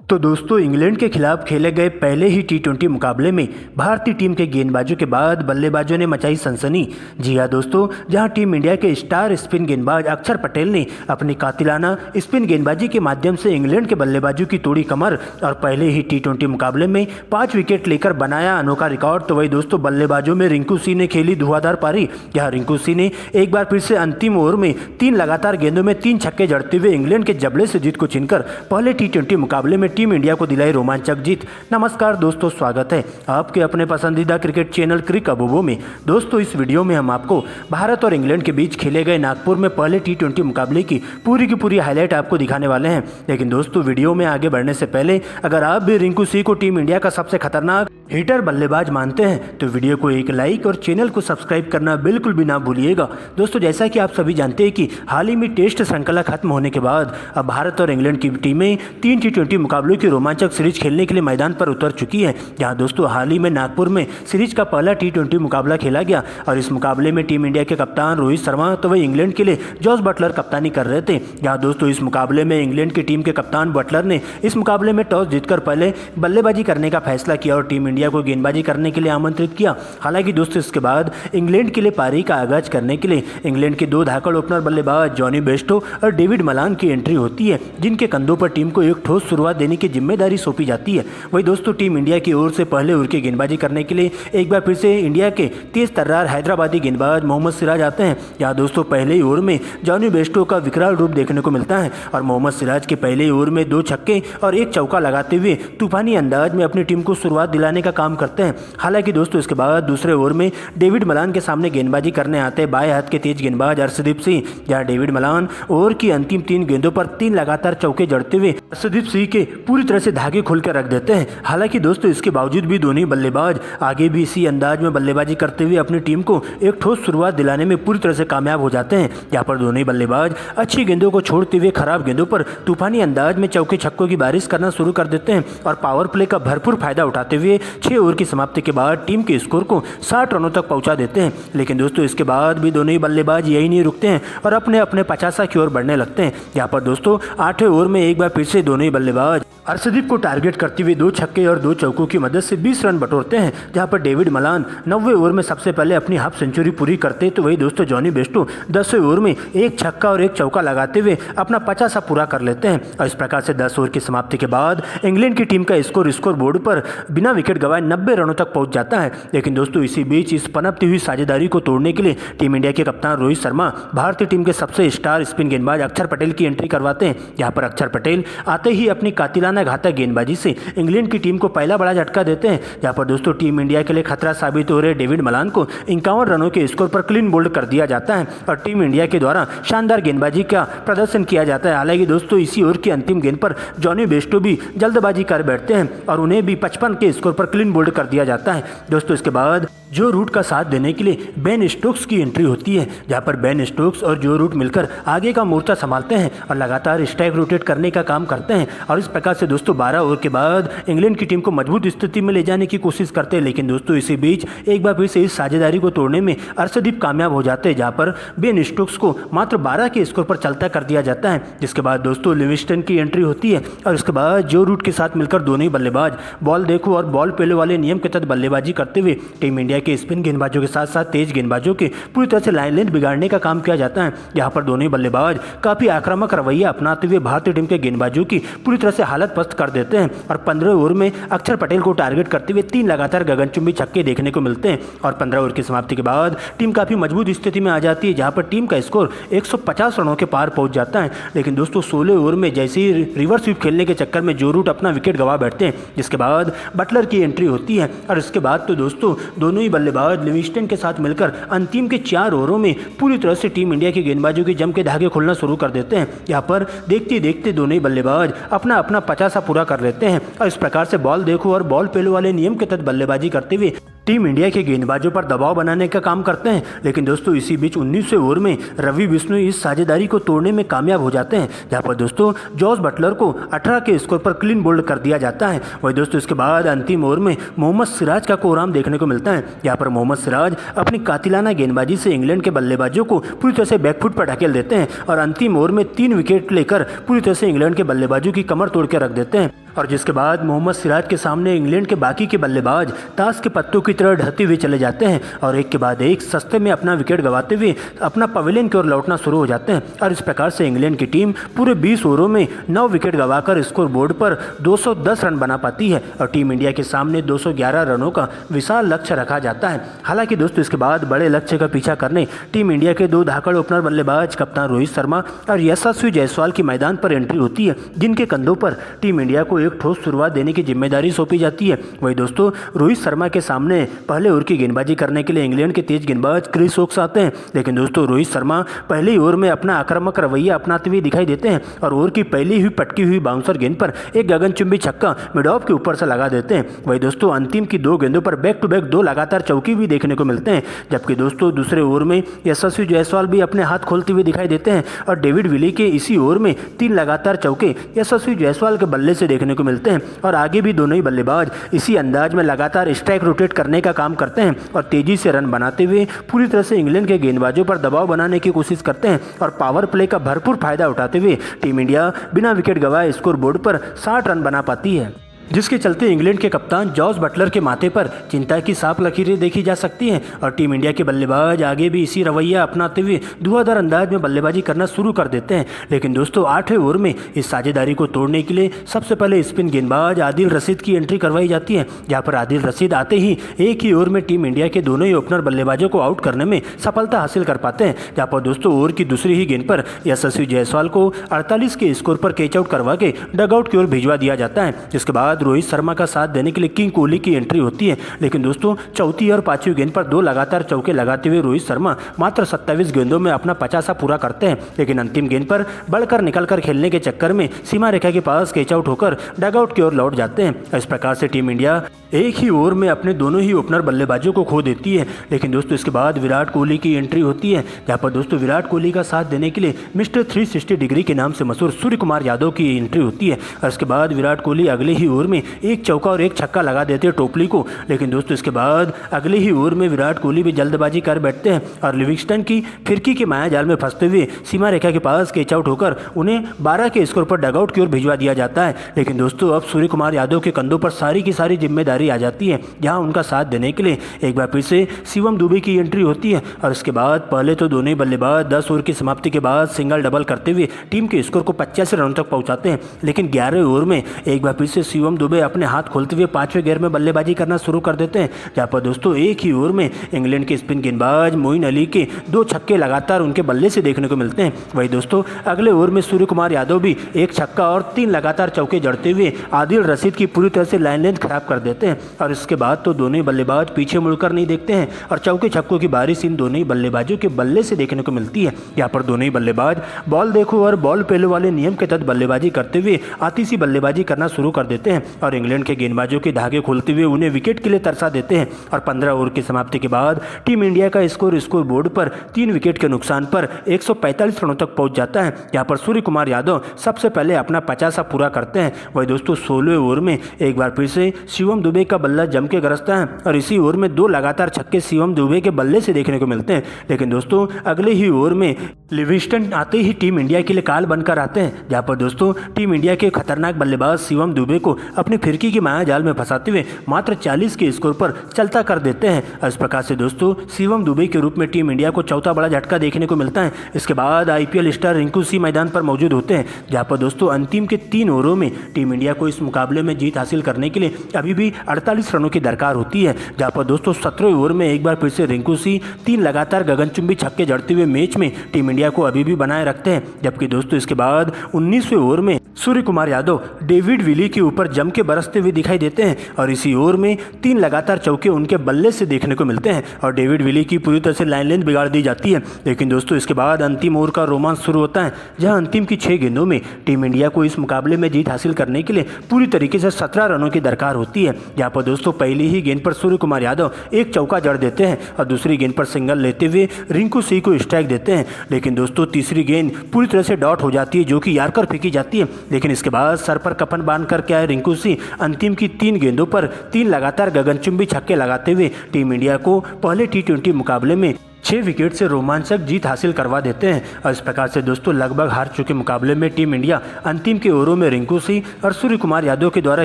तो दोस्तों, इंग्लैंड के खिलाफ खेले गए पहले ही टी20 मुकाबले में भारतीय टीम के गेंदबाजों के बाद बल्लेबाजों ने मचाई सनसनी। जी हां दोस्तों, जहां टीम इंडिया के स्टार स्पिन गेंदबाज अक्षर पटेल ने अपनी कातिलाना स्पिन गेंदबाजी के माध्यम से इंग्लैंड के बल्लेबाजों की तोड़ी कमर और पहले ही टी20 मुकाबले में 5 विकेट लेकर बनाया अनोखा रिकॉर्ड। तो वही दोस्तों, बल्लेबाजों में रिंकू सिंह ने खेली धुआंधार पारी। जहां रिंकू सिंह ने एक बार फिर से अंतिम ओवर में 3 लगातार गेंदों में 3 छक्के जड़ते हुए इंग्लैंड के जबड़े से जीत को छीनकर पहले टी20 मुकाबले में टीम इंडिया को दिलाई रोमांचक जीत। नमस्कार दोस्तों, स्वागत है आपके अपने पसंदीदा क्रिकेट चैनल क्रिक अबूबो में। दोस्तों, इस वीडियो में हम आपको भारत और इंग्लैंड के बीच खेले गए नागपुर में पहले टी20 मुकाबले की पूरी हाईलाइट आपको दिखाने वाले हैं। लेकिन दोस्तों, वीडियो में आगे बढ़ने से पहले अगर आप भी रिंकू सिंह को टीम इंडिया का सबसे खतरनाक हिटर बल्लेबाज मानते हैं तो वीडियो को एक लाइक और चैनल को सब्सक्राइब करना बिल्कुल भी ना भूलिएगा। दोस्तों, जैसा कि आप सभी जानते हैं कि हाल ही में टेस्ट श्रृंखला खत्म होने के बाद अब भारत और इंग्लैंड की टीमें 3 टी20 मुकाबलों की रोमांचक सीरीज खेलने के लिए मैदान पर उतर चुकी है। जहां दोस्तों, हाल ही में नागपुर में सीरीज का पहला टी20 मुकाबला खेला गया और इस मुकाबले में टीम इंडिया के कप्तान रोहित शर्मा तो वही इंग्लैंड के लिए जॉस बटलर कप्तानी कर रहे थे। जहां दोस्तों, इस मुकाबले में इंग्लैंड की टीम के कप्तान बटलर ने इस मुकाबले में टॉस जीतकर पहले बल्लेबाजी करने का फैसला किया और टीम इंडिया को गेंदबाजी करने के लिए आमंत्रित किया। हालांकि दोस्तों, इसके बाद इंग्लैंड के लिए पारी का आगाज करने के लिए इंग्लैंड के 2 धाकड़ ओपनर बल्लेबाज जॉनी बेस्टो और डेविड मलान की एंट्री होती है, जिनके कंधों पर टीम को एक ठोस शुरुआत देने की जिम्मेदारी सौंपी जाती है। वही दोस्तों, टीम इंडिया की ओर से पहले ओवर की गेंदबाजी करने के लिए एक बार फिर से इंडिया के तेज तर्रार हैदराबादी गेंदबाज मोहम्मद सिराज आते हैं। यहाँ दोस्तों, पहले ओवर में जॉनी बेस्टो का विकराल रूप देखने को मिलता है और मोहम्मद सिराज के पहले ओवर में 2 छक्के और 1 चौका लगाते हुए तूफानी अंदाज में अपनी टीम को शुरुआत दिलाने का काम करते हैं। हालांकि दोस्तों, इसके बाद दूसरे ओवर में डेविड मलान के सामने गेंदबाजी करने आते हैं बाएं हाथ के तेज गेंदबाज अर्शदीप सिंह। जहां डेविड मलान ओवर की अंतिम 3 गेंदों पर 3 लगातार चौके जड़ते हुए अर्शदीप सिंह के पूरी तरह से धागे खोल कर रख देते हैं। हालांकि दोस्तों, इसके बावजूद भी दोनों बल्लेबाज आगे भी इसी अंदाज में बल्लेबाजी करते हुए अपनी टीम को एक ठोस शुरुआत दिलाने में पूरी तरह से कामयाब हो जाते हैं। यहाँ पर दोनों बल्लेबाज अच्छी गेंदों को छोड़ते हुए खराब गेंदों पर तूफानी अंदाज में चौके छक्कों की बारिश करना शुरू कर देते हैं और पावर प्ले का भरपूर फायदा उठाते हुए 6 ओवर की समाप्ति के बाद टीम के स्कोर को 60 रनों तक पहुंचा देते हैं। लेकिन दोस्तों, इसके बाद भी दोनों ही बल्लेबाज यही नहीं रुकते हैं और अपने 50 की ओर बढ़ने लगते हैं। यहाँ पर दोस्तों, 8वें ओवर में एक बार फिर से दोनों ही बल्लेबाज अर्शदीप को टारगेट करते हुए 2 छक्के और 2 चौकों की मदद से 20 रन बटोरते हैं। जहां पर डेविड मलान 9वें ओवर में सबसे पहले अपनी हाफ सेंचुरी पूरी करते तो वही दोस्तों, जॉनी बेस्टो 10वें ओवर में 1 छक्का और 1 चौका लगाते हुए अपना 50 पूरा कर लेते हैं। और इस प्रकार से 10 ओवर की समाप्ति के बाद इंग्लैंड की टीम का स्कोर बोर्ड पर बिना विकेट गंवाए 90 रनों तक पहुंच जाता है। लेकिन दोस्तों, इसी बीच इस पनपती हुई साझेदारी को तोड़ने के लिए टीम इंडिया के कप्तान रोहित शर्मा भारतीय टीम के सबसे स्टार स्पिन गेंदबाज अक्षर पटेल की एंट्री करवाते हैं। यहाँ पर अक्षर पटेल आते ही अपनी कातिलाना घातक गेंदबाजी से इंग्लैंड की टीम को पहला बड़ा झटका देते हैं। यहाँ पर दोस्तों, टीम इंडिया के लिए खतरा साबित हो रहे डेविड मलान को 51 रनों के स्कोर पर क्लीन बोल्ड कर दिया जाता है और टीम इंडिया के द्वारा शानदार गेंदबाजी का प्रदर्शन किया जाता है। हालांकि दोस्तों, इसी ओवर की अंतिम गेंद पर जॉनी बेस्टो भी जल्दबाजी कर बैठते हैं और उन्हें भी 55 के स्कोर पर क्लीन बोल्ड कर दिया जाता है। दोस्तों, इसके बाद जो रूट का साथ देने के लिए बेन स्टोक्स की एंट्री होती है। जहां पर बेन स्टोक्स और जो रूट मिलकर आगे का मोर्चा संभालते हैं और लगातार स्ट्राइक रोटेट करने का काम करते हैं और इस प्रकार से दोस्तों 12 ओवर के बाद इंग्लैंड की टीम को मजबूत स्थिति में ले जाने की कोशिश करते हैं। लेकिन दोस्तों, इसी बीच एक बार फिर से इस साझेदारी को तोड़ने में अर्शदीप कामयाब हो जाते हैं। जहां पर बेन स्टोक्स को मात्र 12 के स्कोर पर चलता कर दिया जाता है। जिसके बाद दोस्तों, लिविंगस्टन की एंट्री होती है और इसके बाद जो रूट के साथ मिलकर दोनों ही बल्लेबाज बॉल देखो और बॉल पेले वाले नियम के तहत बल्लेबाजी करते हुए टीम इंडिया के स्पिन गेंदबाजों के साथ साथ तेज गेंदबाजों के पूरी तरह से लाइन लेंथ बिगाड़ने का काम किया जाता है। यहाँ पर दोनों ही बल्लेबाज काफी आक्रामक रवैया अपनाते हुए भारतीय टीम के गेंदबाजों की पूरी तरह से हालत पस्त कर देते हैं और 15 ओवर में अक्षर पटेल को टारगेट करते हुए 3 लगातार गगनचुंबी छक्के देखने को मिलते हैं और 15 ओवर की समाप्ति के बाद टीम काफी मजबूत स्थिति में आ जाती है। जहाँ पर टीम का स्कोर 150 रनों के पार पहुंच जाता है। लेकिन दोस्तों, 16 ओवर में जैसे ही रिवर्स स्वीप खेलने के चक्कर में जो रूट अपना विकेट गंवा बैठते हैं, जिसके बाद बटलर की एंट्री होती है और इसके बाद तो दोस्तों, दोनों ही बल्लेबाज लिविंगस्टन के साथ मिलकर अंतिम के 4 ओवरों में पूरी तरह से टीम इंडिया के गेंदबाजों के जम के धागे खोलना शुरू कर देते हैं। यहाँ पर देखते देखते दोनों ही बल्लेबाज अपना 50 पूरा कर लेते हैं और इस प्रकार से बॉल देखो और बॉल पेलो वाले नियम के तहत बल्लेबाजी करते हुए टीम इंडिया के गेंदबाजों पर दबाव बनाने का काम करते हैं। लेकिन दोस्तों, इसी बीच 19वें ओवर में रवि बिश्नोई इस साझेदारी को तोड़ने में कामयाब हो जाते हैं। जहां पर दोस्तों, जॉस बटलर को 18 के स्कोर पर क्लीन बोल्ड कर दिया जाता है। वही दोस्तों, इसके बाद अंतिम ओवर में मोहम्मद सिराज का कोराम देखने को मिलता है। यहाँ पर मोहम्मद सिराज अपनी कातिलाना गेंदबाजी से इंग्लैंड के बल्लेबाजों को पूरी तरह से बैकफुट पर ढकेल देते हैं और अंतिम ओवर में 3 विकेट लेकर पूरी तरह से इंग्लैंड के बल्लेबाजों की कमर तोड़ के रख देते हैं। और जिसके बाद मोहम्मद सिराज के सामने इंग्लैंड के बाकी के बल्लेबाज ताश के पत्तों की तरह ढहते हुए चले जाते हैं और एक के बाद एक सस्ते में अपना विकेट गंवाते हुए अपना पवेलियन की ओर लौटना शुरू हो जाते हैं। और इस प्रकार से इंग्लैंड की टीम पूरे 20 ओवरों में 9 विकेट गंवाकर स्कोर बोर्ड पर 210 रन बना पाती है और टीम इंडिया के सामने 211 रनों का विशाल लक्ष्य रखा जाता है। हालांकि दोस्तों इसके बाद बड़े लक्ष्य का पीछा करने टीम इंडिया के 2 धाकड़ ओपनर बल्लेबाज कप्तान रोहित शर्मा और यशस्वी जायसवाल की मैदान पर एंट्री होती है, जिनके कंधों पर टीम इंडिया को एक ठोस शुरुआत देने की जिम्मेदारी सौंपी जाती है। वही दोस्तों रोहित शर्मा के सामने पहले ओवर की गेंदबाजी करने के लिए इंग्लैंड के तेज गेंदबाज क्रिस वोक्स आते हैं, लेकिन दोस्तों रोहित शर्मा पहले ही ओवर में अपना आक्रामक रवैया अपनाते हुए दिखाई देते हैं और ओवर की पहली हुई पटकी हुई बाउंसर गेंद पर एक गगनचुंबी छक्का मिड ऑफ के ऊपर से लगा देते हैं। वही दोस्तों अंतिम की 2 गेंदों पर बैक टू बैक 2 लगातार चौके भी देखने को मिलते हैं, जबकि दोस्तों दूसरे ओवर में यशस्वी जायसवाल भी अपने हाथ खोलते हुए दिखाई देते हैं और डेविड विली के इसी ओवर में 3 लगातार चौके यशस्वी जायसवाल के बल्ले से देखने को मिलते हैं और आगे भी दोनों ही बल्लेबाज इसी अंदाज में लगातार स्ट्राइक रोटेट करने का काम करते हैं और तेजी से रन बनाते हुए पूरी तरह से इंग्लैंड के गेंदबाजों पर दबाव बनाने की कोशिश करते हैं और पावर प्ले का भरपूर फायदा उठाते हुए टीम इंडिया बिना विकेट गंवाए स्कोर बोर्ड पर 60 रन बना पाती है, जिसके चलते इंग्लैंड के कप्तान जॉस बटलर के माथे पर चिंता की साफ लकीरें देखी जा सकती हैं और टीम इंडिया के बल्लेबाज आगे भी इसी रवैया अपनाते हुए धुआंधार अंदाज में बल्लेबाजी करना शुरू कर देते हैं। लेकिन दोस्तों 8वें ओवर में इस साझेदारी को तोड़ने के लिए सबसे पहले स्पिन गेंदबाज आदिल रशीद की एंट्री करवाई जाती है, जहाँ पर आदिल रशीद आते ही एक ही ओवर में टीम इंडिया के दोनों ही ओपनर बल्लेबाजों को आउट करने में सफलता हासिल कर पाते हैं, जहाँ पर दोस्तों ओवर की दूसरी ही गेंद पर यशस्वी जायसवाल को 48 के स्कोर पर कैच आउट करवा के डगआउट की ओर भिजवा दिया जाता है। जिसके बाद रोहित शर्मा का साथ देने के लिए किंग कोहली की एंट्री होती है, लेकिन दोस्तों चौथी और 5वीं गेंद पर 2 लगातार चौके लगाते हुए रोहित शर्मा मात्र 27 गेंदों में अपना 50 पूरा करते हैं, लेकिन अंतिम गेंद पर बढ़कर निकलकर खेलने के चक्कर में सीमा रेखा के पास कैच आउट होकर डगआउट की ओर लौट जाते हैं। इस प्रकार से टीम इंडिया एक ही ओवर में अपने दोनों ही ओपनर बल्लेबाजों को खो देती है। लेकिन दोस्तों इसके बाद विराट कोहली की एंट्री होती है, जहाँ पर दोस्तों विराट कोहली का साथ देने के लिए मिस्टर 360 डिग्री के नाम से मशहूर सूर्य कुमार यादव की एंट्री होती है और इसके बाद विराट कोहली अगले ही ओवर में एक चौका और एक छक्का लगा देते हैं टोपली को। लेकिन दोस्तों इसके बाद अगले ही ओवर में विराट कोहली भी जल्दबाजी कर बैठते हैं और लिविंगस्टन की फिरकी के माया जाल में फंसते हुए सीमा रेखा के पास कैच आउट होकर उन्हें 12 के स्कोर पर डगआउट की ओर भिजवा दिया जाता है। लेकिन दोस्तों अब सूर्य कुमार यादव के कंधों पर सारी की सारी जिम्मेदारी आ जाती है, जहां उनका साथ देने के लिए एक बार फिर से शिवम दुबे की एंट्री होती है और इसके बाद पहले तो दोनों ही बल्लेबाज 10 ओवर की समाप्ति के बाद सिंगल डबल करते हुए टीम के स्कोर को 85 रनों तक पहुंचाते हैं। लेकिन 11वें ओवर में एक बार फिर से शिवम दुबे अपने हाथ खोलते हुए 5वें गेयर में बल्लेबाजी करना शुरू कर देते हैं, जहां पर दोस्तों एक ही ओवर में इंग्लैंड के स्पिन गेंदबाज मोइन अली के 2 छक्के लगातार उनके बल्ले से देखने को मिलते हैं। वही दोस्तों अगले ओवर में सूर्य कुमार यादव भी एक छक्का और 3 लगातार चौके जड़ते हुए आदिल रशीद की पूरी तरह से लाइन लेंथ खराब कर देते हैं और इसके बाद तो दोनों ही बल्लेबाज पीछे मुड़कर नहीं देखते हैं और चौके छक्कों की बारिश इन दोनों ही बल्लेबाजों के बल्ले से देखने को मिलती है। यहाँ पर दोनों ही बल्लेबाज बॉल देखो और बॉल पहले वाले नियम के तहत बल्लेबाजी करते हुए आतिशी बल्लेबाजी करना शुरू कर देते हैं और इंग्लैंड के गेंदबाजों के धागे खोलते हुए उन्हें विकेट के लिए तरसा देते हैं और 15 ओवर की समाप्ति के बाद टीम इंडिया का स्कोर बोर्ड पर 3 विकेट के नुकसान पर 145 रनों तक पहुंच जाता है, जहां पर सूर्य कुमार यादव सबसे पहले अपना 50 पूरा करते हैं। वही दोस्तों 16वें ओवर में एक बार फिर से शिवम दुबे का बल्ला जम के गरजता है और इसी ओवर में 2 लगातार छक्के शिवम दुबे के बल्ले से देखने को मिलते हैं। लेकिन दोस्तों अगले ही ओवर में लिविंगस्टन आते ही टीम इंडिया के लिए काल बनकर आते हैं, जहां पर दोस्तों टीम इंडिया के खतरनाक बल्लेबाज शिवम दुबे को अपनी फिरकी की माया जाल में फंसाते हुए मात्र 40 के स्कोर पर चलता कर देते हैं। इस प्रकार से दोस्तों शिवम दुबे के रूप में टीम इंडिया को चौथा बड़ा झटका देखने को मिलता है। इसके बाद आईपीएल स्टार रिंकू सिंह मैदान पर मौजूद होते हैं, जहां पर दोस्तों अंतिम के 3 ओवरों में टीम इंडिया को इस मुकाबले में जीत हासिल करने के लिए अभी भी 48 रनों की दरकार होती है, जहां पर दोस्तों 17वें ओवर में एक बार फिर से रिंकू सिंह 3 लगातार गगनचुंबी छक्के जड़ते हुए मैच में टीम इंडिया को अभी भी बनाए रखते हैं। जबकि दोस्तों इसके बाद 19वें ओवर में सूर्य कुमार यादव डेविड विली के ऊपर जम के बरसते हुए दिखाई देते हैं और इसी ओवर में 3 लगातार चौके उनके बल्ले से देखने को मिलते हैं और डेविड विली की पूरी तरह से लाइन लेंथ बिगाड़ दी जाती है। लेकिन दोस्तों इसके बाद अंतिम ओवर का रोमांच शुरू होता है, जहां अंतिम की 6 गेंदों में टीम इंडिया को इस मुकाबले में जीत हासिल करने के लिए पूरी तरीके से 17 रनों की दरकार होती है। जहां पर दोस्तों पहली ही गेंद पर सूर्य कुमार यादव एक चौका जड़ देते हैं और दूसरी गेंद पर सिंगल लेते हुए रिंकू सिंह को स्ट्राइक देते हैं। लेकिन दोस्तों तीसरी गेंद पूरी तरह से डॉट हो जाती है, जो कि यार्कर फेंकी जाती है। लेकिन इसके बाद सर पर कफन बांध कर क्या है रिंकू सिंह अंतिम की 3 गेंदों पर 3 लगातार गगनचुंबी छक्के लगाते हुए टीम इंडिया को पहले T20 मुकाबले में 6 विकेट से रोमांचक जीत हासिल करवा देते हैं। और इस प्रकार से दोस्तों लगभग हार चुके मुकाबले में टीम इंडिया अंतिम के ओवरों में रिंकू सिंह और सूर्य कुमार यादव के द्वारा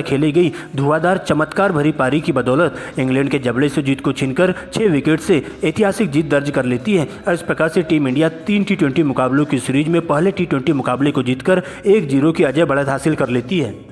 खेली गई धुआंधार चमत्कार भरी पारी की बदौलत इंग्लैंड के जबड़े से जीत को छीनकर 6 विकेट से ऐतिहासिक जीत दर्ज कर लेती है। और इस प्रकार से टीम इंडिया 3 T20 मुकाबलों की सीरीज में पहले T20 मुकाबले को जीतकर 1-0 की अजय बढ़त हासिल कर लेती है।